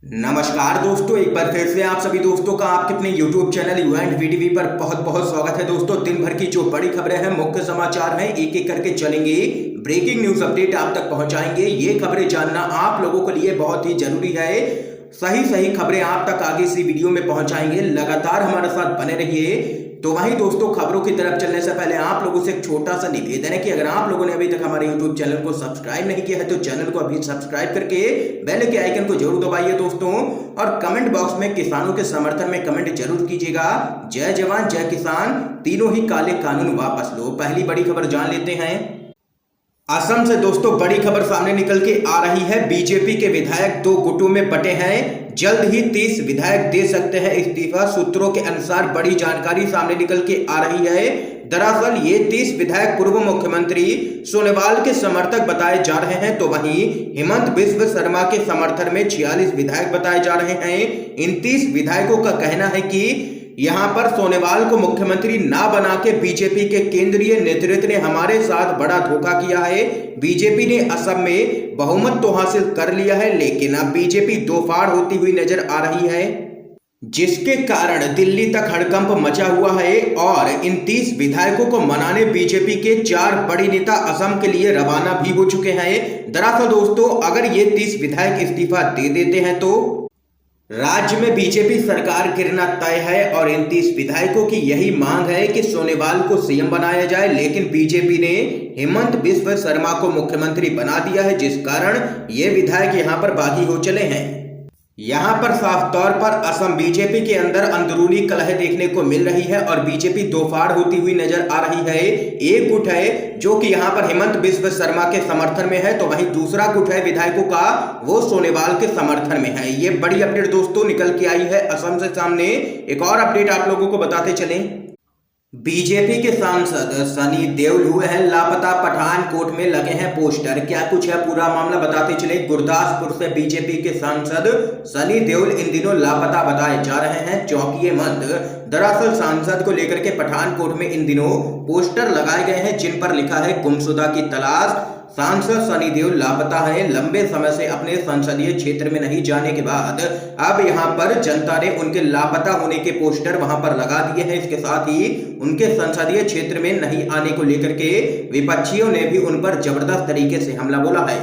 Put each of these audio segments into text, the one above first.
नमस्कार दोस्तों, एक बार फिर से आप सभी दोस्तों का आपके अपने YouTube channel you and VTV पर बहुत बहुत स्वागत है। दोस्तों, दिन भर की जो बड़ी खबरें हैं, मुख्य समाचार हैं, एक एक करके चलेंगे। ब्रेकिंग न्यूज अपडेट आप तक पहुंचाएंगे। ये खबरें जानना आप लोगों के लिए बहुत ही जरूरी है। सही खबरें आप तक आगे इसी वीडियो में पहुंचाएंगे। लगातार हमारे साथ बने रहिए। तो वहीं दोस्तों, खबरों की तरफ चलने से पहले आप लोगों से एक छोटा सा निवेदन है कि अगर आप लोगों ने अभी तक हमारे YouTube चैनल को सब्सक्राइब नहीं किया है तो चैनल को अभी सब्सक्राइब करके बेल के आइकन को जरूर दबाइए दोस्तों। और कमेंट बॉक्स में किसानों के समर्थन में कमेंट जरूर कीजिएगा। जय जवान जय किसान, तीनों ही काले कानून वापस लो। पहली बड़ी खबर जान लेते हैं। असम से दोस्तों बड़ी खबर सामने निकल के आ रही है। बीजेपी के विधायक दो गुटों में बटे हैं। जल्द ही 30 विधायक दे सकते हैं इस्तीफा। सूत्रों के अनुसार बड़ी जानकारी सामने निकल के आ रही है। दरअसल ये 30 विधायक पूर्व मुख्यमंत्री सोनोवाल के समर्थक बताए जा रहे हैं, तो वहीं हेमंत बिस्व शर्मा के समर्थन में 46 विधायक बताए जा रहे हैं। इन 30 विधायकों का कहना है कि यहां पर सोनोवाल को मुख्यमंत्री ना बना के बीजेपी के केंद्रीय नेतृत्व ने हमारे साथ बड़ा धोखा किया है। बीजेपी ने असम में बहुमत तो हासिल कर लिया है, लेकिन अब बीजेपी दो फाड़ होती हुई नजर आ रही है, जिसके कारण दिल्ली तक हड़कंप मचा हुआ है। और इन 30 विधायकों को मनाने बीजेपी के 4 बड़े नेता असम के लिए रवाना भी हो चुके हैं। दरअसल दोस्तों, अगर ये 30 विधायक इस्तीफा दे देते हैं तो राज्य में बीजेपी सरकार गिरना तय है। और इन 30 विधायकों की यही मांग है कि सोनोवाल को सीएम बनाया जाए, लेकिन बीजेपी ने हेमंत बिस्व शर्मा को मुख्यमंत्री बना दिया है, जिस कारण ये विधायक यहां पर बागी हो चले हैं। यहां पर साफ तौर पर असम बीजेपी के अंदर अंदरूनी कलह देखने को मिल रही है और बीजेपी दो फाड़ होती हुई नजर आ रही है। एक गुट है जो कि यहां पर हेमंत बिस्व शर्मा के समर्थन में है, तो वहीं दूसरा गुट है विधायकों का, वो सोनोवाल के समर्थन में है। ये बड़ी अपडेट दोस्तों निकल के आई है असम से सामने। एक और अपडेट आप लोगों को बताते चलें। बीजेपी के सांसद सनी देओल हुए हैं लापता। पठानकोट में लगे हैं पोस्टर। क्या कुछ है पूरा मामला बताते चले। गुरदासपुर से बीजेपी के सांसद सनी देओल इन दिनों लापता बताए जा रहे हैं। चौंकिए मत। दरअसल सांसद को लेकर के पठानकोट में इन दिनों पोस्टर लगाए गए हैं, जिन पर लिखा है गुमशुदा की तलाश। सांसद सनी देओल लापता है। लंबे समय से अपने संसदीय क्षेत्र में नहीं जाने के बाद अब यहां पर जनता ने उनके लापता होने के पोस्टर वहां पर लगा दिए हैं। इसके साथ ही उनके संसदीय क्षेत्र में नहीं आने को लेकर के विपक्षियों ने भी उन पर जबरदस्त तरीके से हमला बोला है।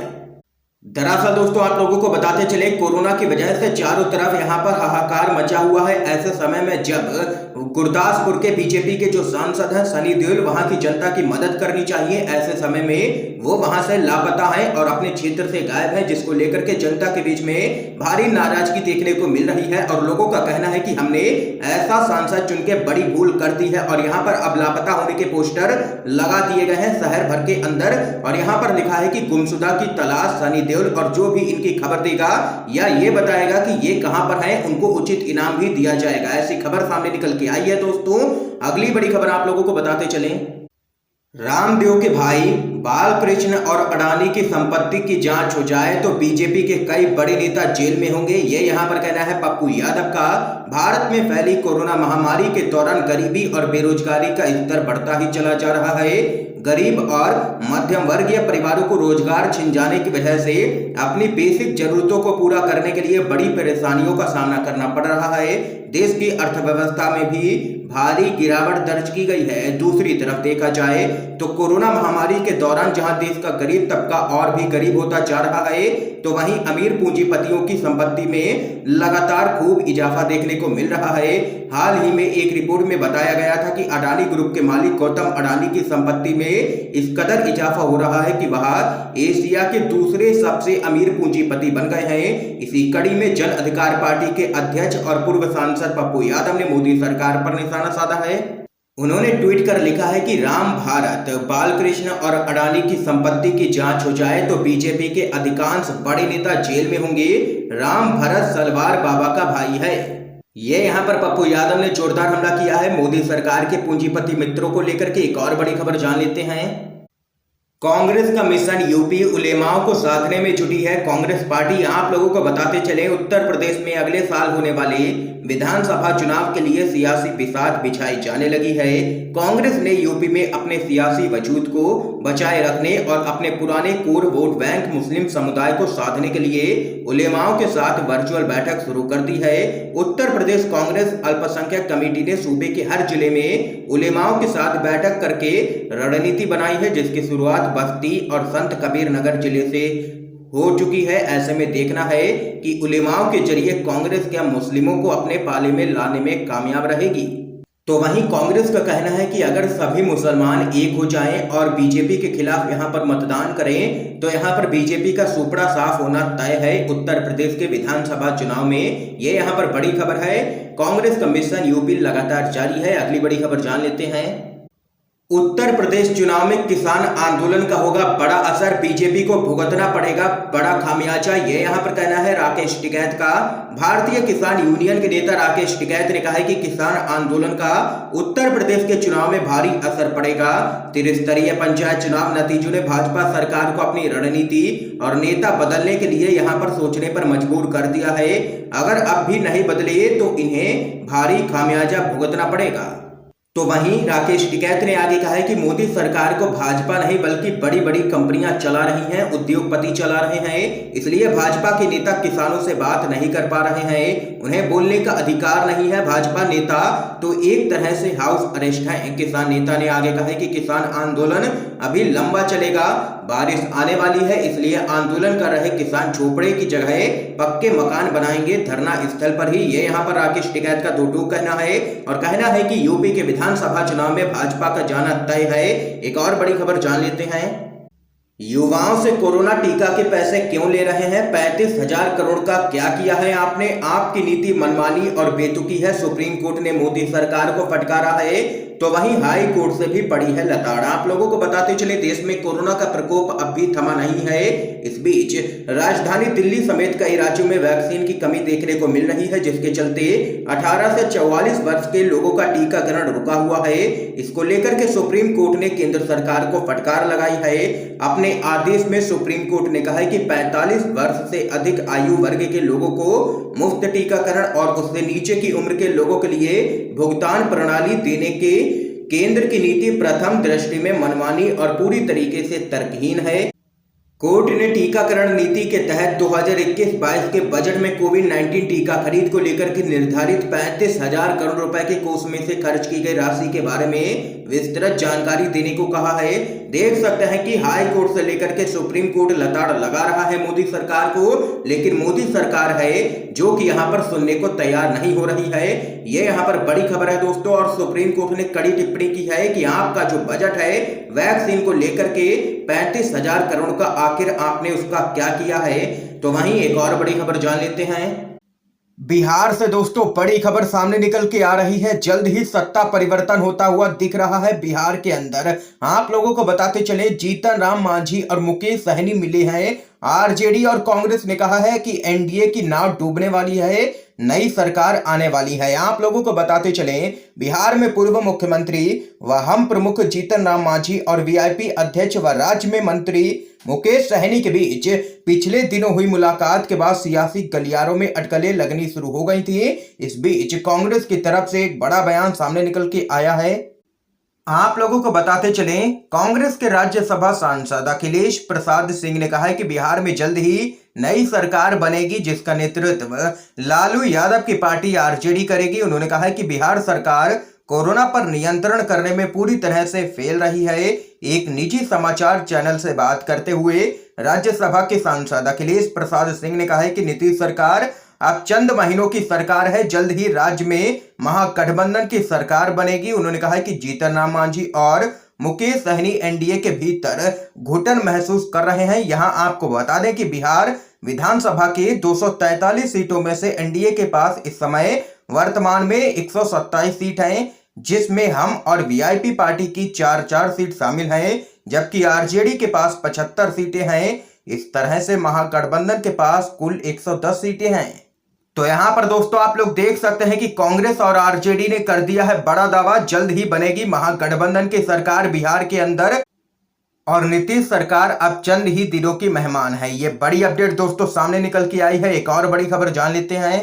दरअसल दोस्तों, आप लोगों को बताते चले, कोरोना की वजह से चारों तरफ यहां पर हाहाकार मचा हुआ है। ऐसे समय में जब गुरदासपुर के बीजेपी के जो सांसद हैं सनी देओल, वहां की जनता की मदद करनी चाहिए, ऐसे समय में वो वहां से लापता है और अपने क्षेत्र से गायब है, जिसको लेकर के जनता के बीच में भारी नाराजगी देखने को मिल रही है। और लोगों का कहना है कि हमने ऐसा सांसद चुन के बड़ी भूल कर दी है। और यहाँ पर अब लापता होने के पोस्टर लगा दिए गए हैं शहर भर के अंदर, और यहाँ पर लिखा है कि गुमशुदा की तलाश सनी देओल। और जो भी इनकी खबर देगा या ये बताएगा कि ये कहां पर है, उनको उचित इनाम भी दिया जाएगा। ऐसी खबर सामने निकल के आई है दोस्तों। अगली बड़ी खबर आप लोगों को बताते चलें। रामदेव के भाई बालकृष्ण और अडानी की संपत्ति की जांच हो जाए तो बीजेपी के कई बड़े नेता जेल में होंगे। ये यहां पर कहना है पप्पू यादव का। भारत में फैली कोरोना महामारी के दौरान गरीबी और बेरोजगारी का स्तर बढ़ता ही चला जा रहा है। गरीब और मध्यम वर्गीय परिवारों को रोजगार छिन जाने की वजह से अपनी बेसिक जरूरतों को पूरा करने के लिए बड़ी परेशानियों का सामना करना पड़ रहा है। देश की अर्थव्यवस्था में भी भारी गिरावट दर्ज की गई है। दूसरी तरफ देखा जाए तो कोरोना महामारी के दौरान जहां देश का गरीब तबका और भी गरीब होता जा रहा है, तो वहीं अमीर पूंजीपतियों की संपत्ति में लगातार खूब इजाफा देखने को मिल रहा है। हाल ही में एक रिपोर्ट में बताया गया था कि अडानी ग्रुप के मालिक गौतम अडानी की संपत्ति में इस कदर इजाफा हो रहा है कि वह एशिया के दूसरे सबसे अमीर पूंजीपति बन गए हैं। इसी कड़ी में जन अधिकार पार्टी के अध्यक्ष और पूर्व सांसद पप्पू यादव ने मोदी सरकार पर निशाना साधा है। उन्होंने ट्वीट कर लिखा है कि राम भारत बालकृष्ण और अडानी की संपत्ति की जांच हो जाए तो बीजेपी के अधिकांश बड़े नेता जेल में होंगे। राम भरत सलवार बाबा का भाई है। ये यहाँ पर पप्पू यादव ने जोरदार हमला किया है मोदी सरकार के पूंजीपति मित्रों को लेकर के। एक और बड़ी खबर जान लेते हैं। कांग्रेस का मिशन यूपी उलेमाओं को साधने में जुटी है कांग्रेस पार्टी। आप लोगों को बताते चले, उत्तर प्रदेश में अगले साल होने वाले विधानसभा चुनाव के लिए सियासी बिसात बिछाई जाने लगी है। कांग्रेस ने यूपी में अपने सियासी वजूद को बचाए रखने और अपने पुराने कोर वोट बैंक मुस्लिम समुदाय को साधने के लिए उलेमाओं के साथ वर्चुअल बैठक शुरू कर दी है। उत्तर प्रदेश कांग्रेस अल्पसंख्यक कमेटी ने सूबे के हर जिले में उलेमाओं के साथ बैठक करके रणनीति बनाई है, जिसकी शुरुआत बस्ती और संत कबीर नगर जिले से हो चुकी है। ऐसे में देखना है कि उलेमाओं के जरिए कांग्रेस क्या मुस्लिमों को अपने पाले में लाने में कामयाब रहेगी। तो वहीं कांग्रेस का कहना है कि अगर सभी मुसलमान एक हो जाएं और बीजेपी के खिलाफ यहां पर मतदान करें तो यहां पर बीजेपी का सुपड़ा साफ होना तय है उत्तर प्रदेश के विधानसभा चुनाव में। ये यहां पर बड़ी खबर है। कांग्रेस का मिशन यूपी लगातार जारी है। अगली बड़ी खबर जान लेते हैं। उत्तर प्रदेश चुनाव में किसान आंदोलन का होगा बड़ा असर, बीजेपी को भुगतना पड़ेगा बड़ा खामियाजा। ये यहां पर कहना है राकेश टिकैत का। भारतीय किसान यूनियन के नेता राकेश टिकैत ने कहा है कि किसान आंदोलन का उत्तर प्रदेश के चुनाव में भारी असर पड़ेगा। त्रिस्तरीय पंचायत चुनाव नतीजों ने भाजपा सरकार को अपनी रणनीति और नेता बदलने के लिए यहां पर सोचने पर मजबूर कर दिया है। अगर अब भी नहीं बदले तो इन्हें भारी खामियाजा भुगतना पड़ेगा। तो वहीं राकेश टिकैत ने आगे कहा है कि मोदी सरकार को भाजपा नहीं बल्कि बड़ी बड़ी कंपनियां चला रही हैं, उद्योगपति चला रहे हैं। इसलिए भाजपा के नेता किसानों से बात नहीं कर पा रहे हैं, उन्हें बोलने का अधिकार नहीं है। भाजपा नेता तो एक तरह से हाउस अरेस्ट है। किसान नेता ने आगे कहा है कि किसान आंदोलन अभी लंबा चलेगा, बारिश आने वाली है, इसलिए आंदोलन कर रहे किसान झोपड़े की जगह पक्के मकान बनाएंगे धरना स्थल पर ही। ये यहाँ पर राकेश टिकैत का दो टूक कहना है और कहना है कि यूपी के विधानसभा चुनाव में भाजपा का जाना तय है। एक और बड़ी खबर जान लेते हैं। युवाओं से कोरोना टीका के पैसे क्यों ले रहे हैं? 35,000 करोड़ का क्या किया है आपने? आपकी नीति मनमानी और बेतुकी है। सुप्रीम कोर्ट ने मोदी सरकार को फटकारा है तो वहीं हाई कोर्ट से भी पड़ी है लताड़। आप लोगों को बताते चले, देश में कोरोना का प्रकोप अब भी थमा नहीं है। इस बीच राजधानी दिल्ली समेत कई राज्यों में वैक्सीन की कमी देखने को मिल रही है, जिसके चलते 18 से 44 वर्ष के लोगों का टीकाकरण रुका हुआ है। इसको लेकर के सुप्रीम कोर्ट ने केंद्र सरकार को फटकार लगाई है। अपने आदेश में सुप्रीम कोर्ट ने कहा है कि 45 वर्ष से अधिक आयु वर्ग के लोगों को मुफ्त टीकाकरण और उससे नीचे की उम्र के लोगों के लिए भुगतान प्रणाली देने के केंद्र की नीति प्रथम दृष्टि में मनमानी और पूरी तरीके से तर्कहीन है। कोर्ट ने टीकाकरण नीति के तहत 2021-22 के बजट में कोविड-19 टीका खरीद को लेकर के निर्धारित 35,000 करोड़ रुपए के कोष में से खर्च की गई राशि के बारे में विस्तृत जानकारी देने को कहा है। देख सकते हैं कि हाई कोर्ट से लेकर के सुप्रीम कोर्ट लताड़ लगा रहा है मोदी सरकार को, लेकिन मोदी सरकार है जो कि यहाँ पर सुनने को तैयार नहीं हो रही है। ये यहाँ पर बड़ी खबर है दोस्तों। और सुप्रीम कोर्ट ने कड़ी टिप्पणी की है कि आपका जो बजट है वैक्सीन को लेकर के 35,000 करोड़ का, आखिर आपने उसका क्या किया है? तो वहीं एक और बड़ी खबर जान लेते हैं। बिहार से दोस्तों बड़ी खबर सामने निकल के आ रही है। जल्द ही सत्ता परिवर्तन होता हुआ दिख रहा है बिहार के अंदर। आप लोगों को बताते चले, जीतन राम मांझी और मुकेश सहनी मिले हैं। आरजेडी और कांग्रेस ने कहा है कि एनडीए की नाव डूबने वाली है, नई सरकार आने वाली है। आप लोगों को बताते चले, बिहार में पूर्व मुख्यमंत्री व हम प्रमुख जीतन राम मांझी और वीआईपी अध्यक्ष व राज्य में मंत्री मुकेश सहनी के बीच पिछले दिनों हुई मुलाकात के बाद सियासी गलियारों में अटकलें लगनी शुरू हो गई थी। इस बीच कांग्रेस की तरफ से एक बड़ा बयान सामने निकल के आया है। आप लोगों को बताते चलें, कांग्रेस के राज्यसभा सांसद अखिलेश प्रसाद सिंह ने कहा है कि बिहार में जल्द ही नई सरकार बनेगी, जिसका नेतृत्व लालू यादव की पार्टी आरजेडी करेगी। उन्होंने कहा है कि बिहार सरकार कोरोना पर नियंत्रण करने में पूरी तरह से फेल रही है। एक निजी समाचार चैनल से बात करते हुए राज्यसभा के सांसद अखिलेश प्रसाद सिंह ने कहा है कि नीतीश सरकार अब चंद महीनों की सरकार है, जल्द ही राज्य में महागठबंधन की सरकार बनेगी। उन्होंने कहा है कि जीतन राम मांझी और मुकेश सहनी एनडीए के भीतर घुटन महसूस कर रहे हैं। यहां आपको बता दें कि बिहार विधानसभा के 243 सीटों में से एनडीए के पास इस समय वर्तमान में 127 सीट हैं, जिसमें हम और वीआईपी पार्टी की 4-4 सीट शामिल हैं, जबकि आरजेडी के पास 75 सीटें हैं। इस तरह से महागठबंधन के पास कुल 110 सीटें हैं। तो यहां पर दोस्तों आप लोग देख सकते हैं कि कांग्रेस और आरजेडी ने कर दिया है बड़ा दावा, जल्द ही बनेगी महागठबंधन की सरकार बिहार के अंदर। और नीतीश सरकार अब चंद ही दिनों की मेहमान है। ये बड़ी अपडेट दोस्तों सामने निकल के आई है। एक और बड़ी खबर जान लेते हैं।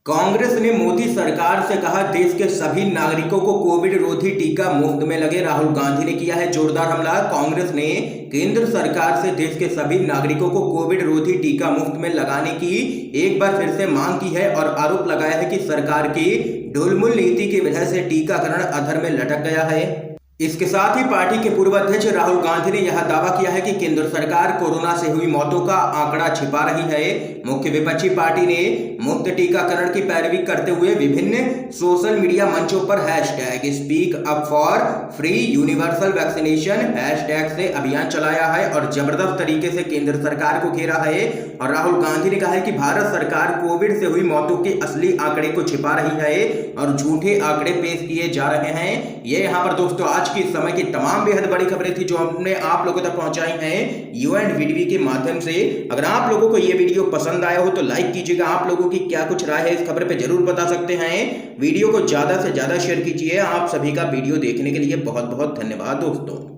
कांग्रेस ने मोदी सरकार से कहा देश के सभी नागरिकों को कोविड रोधी टीका मुफ्त में लगे। राहुल गांधी ने किया है जोरदार हमला। कांग्रेस ने केंद्र सरकार से देश के सभी नागरिकों को कोविड रोधी टीका मुफ्त में लगाने की एक बार फिर से मांग की है और आरोप लगाया है कि सरकार की ढुलमुल नीति की वजह से टीकाकरण अधर में लटक गया है। इसके साथ ही पार्टी के पूर्व अध्यक्ष राहुल गांधी ने यह दावा किया है कि केंद्र सरकार कोरोना से हुई मौतों का आंकड़ा छिपा रही है। मुख्य विपक्षी पार्टी ने मुफ्त टीकाकरण की पैरवी करते हुए विभिन्न सोशल मीडिया मंचों पर hashtag speak up for free universal vaccination hashtag से अभियान चलाया है और जबरदस्त तरीके से केंद्र सरकार को घेरा है। और राहुल गांधी ने कहा है कि भारत सरकार कोविड से हुई मौतों के असली आंकड़े को छिपा रही है और झूठे आंकड़े पेश किए जा रहे हैं। ये यहाँ पर दोस्तों आज की समय की तमाम बेहद बड़ी खबरें थी जो हमने आप लोगों तक पहुंचाई हैं UNVTV के माध्यम से। अगर आप लोगों को ये वीडियो पसंद आया हो तो लाइक कीजिएगा। आप लोगों की क्या कुछ राय है इस खबर पे जरूर बता सकते हैं। वीडियो को ज्यादा से ज्यादा शेयर कीजिए। आप सभी का वीडियो देखने के लिए बहुत बहुत धन्यवाद दोस्तों।